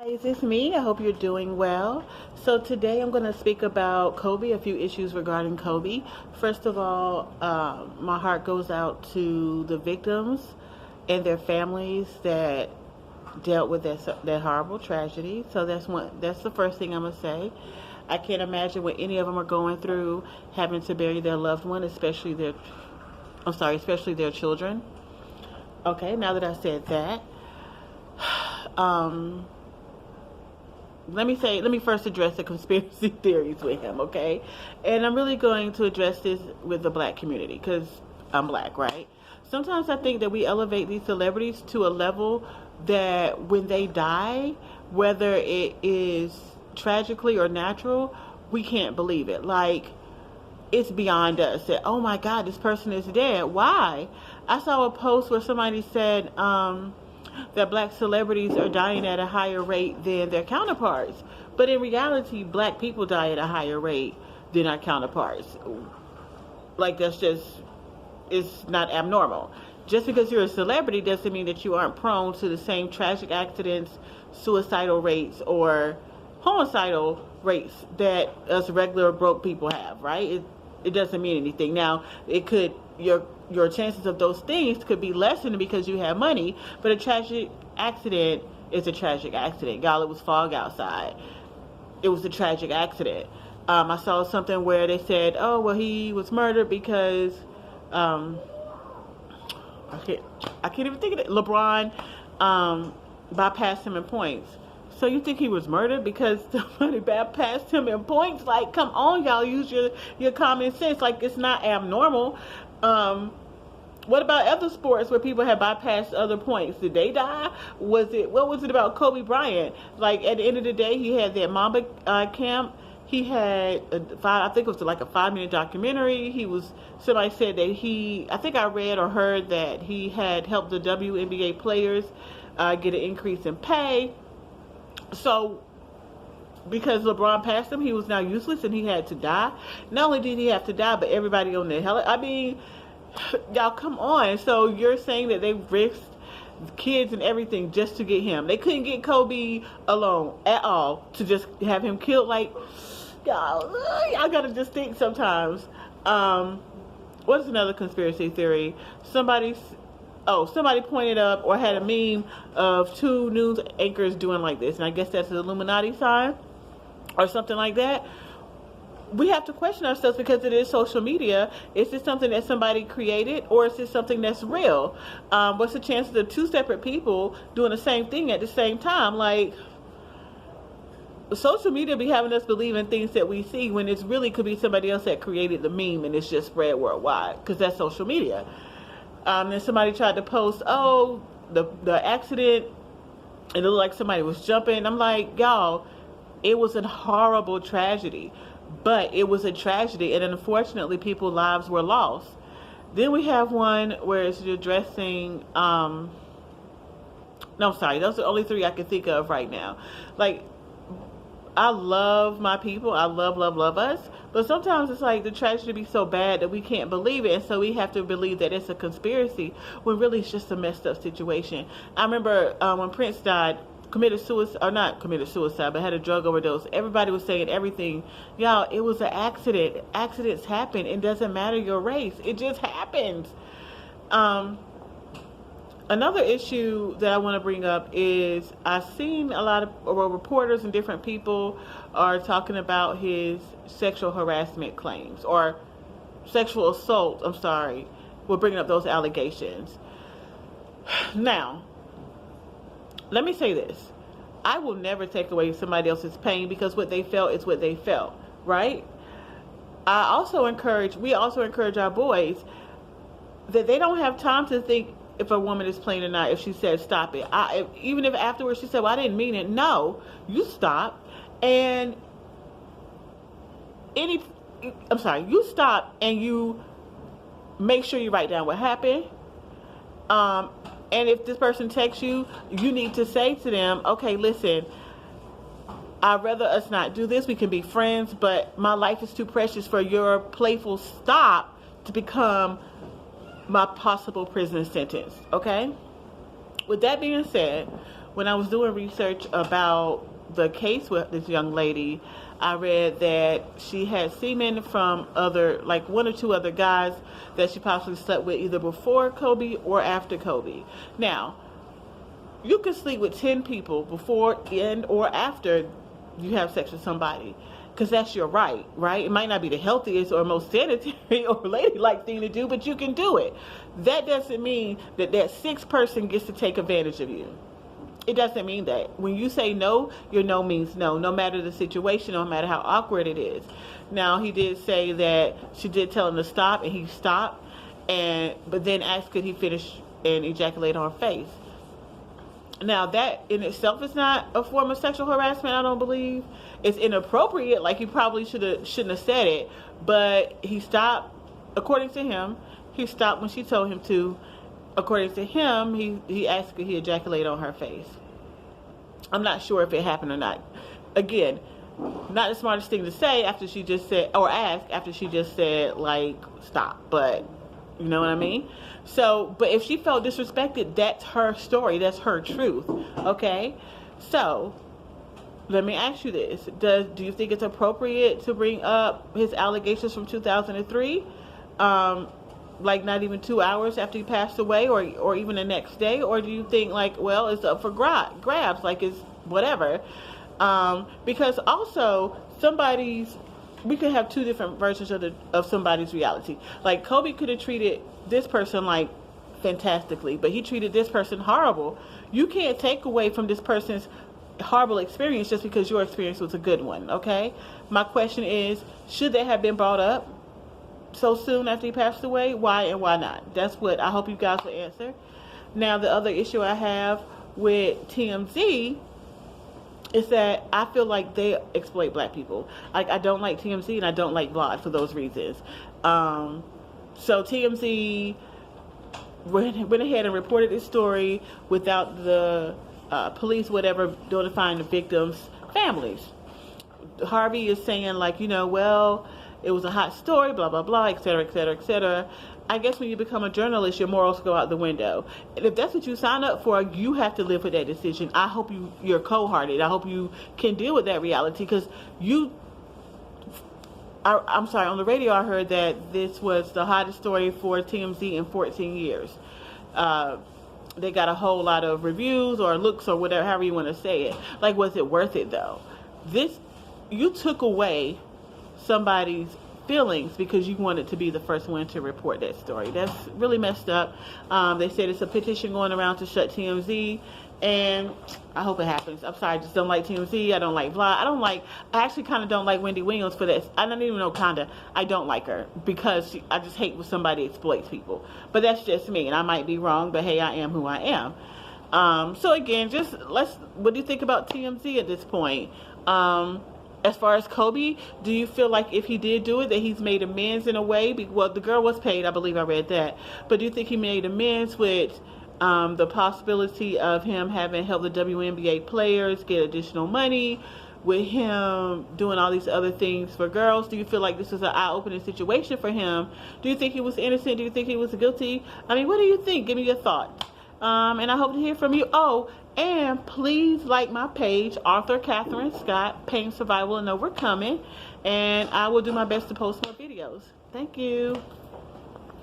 Guys, it's me. I hope you're doing well. So today I'm going to speak about Kobe, a few issues regarding Kobe. First of all, my heart goes out to the victims and their families that dealt with that horrible tragedy. So that's the first thing I'm going to say. I can't imagine what any of them are going through, having to bury their loved one, especially their children. Okay, now that I said that, um, let me first address the conspiracy theories with him, okay? And I'm really going to address this with the black community because I'm black, right? Sometimes I think that we elevate these celebrities to a level that when they die, whether it is tragically or natural, we can't believe it. Like, it's beyond us that, oh my God, this person is dead. Why? I saw a post where somebody said, that black celebrities are dying at a higher rate than their counterparts. But in reality, black people die at a higher rate than our counterparts. Like, it's not abnormal. Just because you're a celebrity doesn't mean that you aren't prone to the same tragic accidents, suicidal rates, or homicidal rates that us regular broke people have, right? It doesn't mean anything. Now, your chances of those things could be lessened because you have money, but a tragic accident is a tragic accident. Y'all, it was fog outside. It was a tragic accident. I saw something where they said, oh, well, he was murdered because, I can't even think of it. LeBron bypassed him in points. So you think he was murdered because somebody bypassed him in points? Like, come on, y'all, use your common sense. Like, it's not abnormal. What about other sports where people have bypassed other points? Did they die? What was it about Kobe Bryant? Like, at the end of the day, he had that Mamba camp. He had I think it was like a 5-minute documentary. Somebody said that I think I read or heard that he had helped the WNBA players get an increase in pay. So, because LeBron passed him, he was now useless and he had to die. Not only did he have to die, but everybody on the hell. I mean, y'all, come on. So you're saying that they risked kids and everything just to get him? They couldn't get Kobe alone at all to just have him killed. Like, y'all gotta just think sometimes. What is another conspiracy theory? Somebody pointed up or had a meme of 2 news anchors doing like this, and I guess that's the Illuminati sign or something like that. We have to question ourselves because it is social media. Is this something that somebody created, or is this something that's real? What's the chances of 2 separate people doing the same thing at the same time? Like, social media be having us believe in things that we see when it really could be somebody else that created the meme and it's just spread worldwide because that's social media. Then somebody tried to post, the accident, and it looked like somebody was jumping. I'm like, y'all, it was a horrible tragedy, but it was a tragedy, and unfortunately, people's lives were lost. Then we have one where it's addressing, no, sorry, those are the only 3 I can think of right now. Like, I love my people. I love us. But sometimes it's like the tragedy be so bad that we can't believe it. And so we have to believe that it's a conspiracy when really it's just a messed up situation. I remember when Prince died, committed suicide, or not committed suicide, but had a drug overdose. Everybody was saying everything. Y'all, it was an accident. Accidents happen. It doesn't matter your race. It just happens. Another issue that I want to bring up is I've seen a lot of reporters and different people are talking about his sexual harassment claims or sexual assault. We're bringing up those allegations. Now, let me say this. I will never take away somebody else's pain because what they felt is what they felt, right? We also encourage our boys that they don't have time to think if a woman is playing or not. If she says stop it, even if afterwards she said, well, I didn't mean it. No, you stop, and you stop and you make sure you write down what happened. And if this person texts you, you need to say to them, okay, listen, I'd rather us not do this. We can be friends, but my life is too precious for your playful stop to become my possible prison sentence. Okay? With that being said, when I was doing research about the case with this young lady, I read that she had semen from other, like one or two other guys that she possibly slept with either before Kobe or after Kobe. Now, you can sleep with 10 people before and or after you have sex with somebody, because that's your right? It might not be the healthiest or most sanitary or ladylike thing to do, but you can do it. That doesn't mean that that sixth person gets to take advantage of you. It doesn't mean that. When you say no, your no means no, no matter the situation, no matter how awkward it is. Now, he did say that she did tell him to stop, and he stopped, but then asked could he finish and ejaculate on her face. Now, that in itself is not a form of sexual harassment, I don't believe. It's inappropriate, like he probably shouldn't have said it, but he stopped. According to him, he stopped when she told him to. According to him, he asked could he ejaculate on her face. I'm not sure if it happened or not. Again, not the smartest thing to say after she just said, or ask after she just said, like, stop. But, you know what I mean? So, but if she felt disrespected, that's her story. That's her truth. Okay? So, let me ask you this. Do you think it's appropriate to bring up his allegations from 2003? Like not even 2 hours after he passed away, or even the next day? Or do you think like, well, it's up for grabs, like it's whatever? Because also we could have two different versions of somebody's reality. Like Kobe could have treated this person like fantastically, but he treated this person horrible. You can't take away from this person's horrible experience just because your experience was a good one. Okay, my question is, should that have been brought up so soon after he passed away? Why and why not? That's what I hope you guys will answer. Now, the other issue I have with TMZ is that I feel like they exploit black people. Like, I don't like TMZ and I don't like Vlad for those reasons. So TMZ went ahead and reported this story without the police, whatever, notifying the victims' families. Harvey is saying like, well, it was a hot story, blah, blah, blah, et cetera, et cetera, et cetera. I guess when you become a journalist, your morals go out the window. And if that's what you sign up for, you have to live with that decision. I hope you're cold-hearted. I hope you can deal with that reality, because I'm sorry, on the radio I heard that this was the hottest story for TMZ in 14 years. They got a whole lot of reviews or looks or whatever, however you want to say it. Like, was it worth it though? You took away somebody's feelings because you wanted to be the first one to report that story. That's really messed up. They said it's a petition going around to shut TMZ, and I hope it happens. I'm sorry, I just don't like TMZ. I don't like Vlad. I actually kind of don't like Wendy Williams for this. I don't even know, I don't like her because I just hate when somebody exploits people. But that's just me, and I might be wrong, but hey, I am who I am. So again, what do you think about TMZ at this point? As far as Kobe, do you feel like if he did do it, that he's made amends in a way? Well, the girl was paid, I believe I read that. But do you think he made amends with the possibility of him having helped the WNBA players get additional money, with him doing all these other things for girls? Do you feel like this is an eye-opening situation for him? Do you think he was innocent? Do you think he was guilty? I mean, what do you think? Give me your thoughts. And I hope to hear from you. Oh, and please like my page, Author Catherine Scott, Pain, Survival, and Overcoming. And I will do my best to post more videos. Thank you.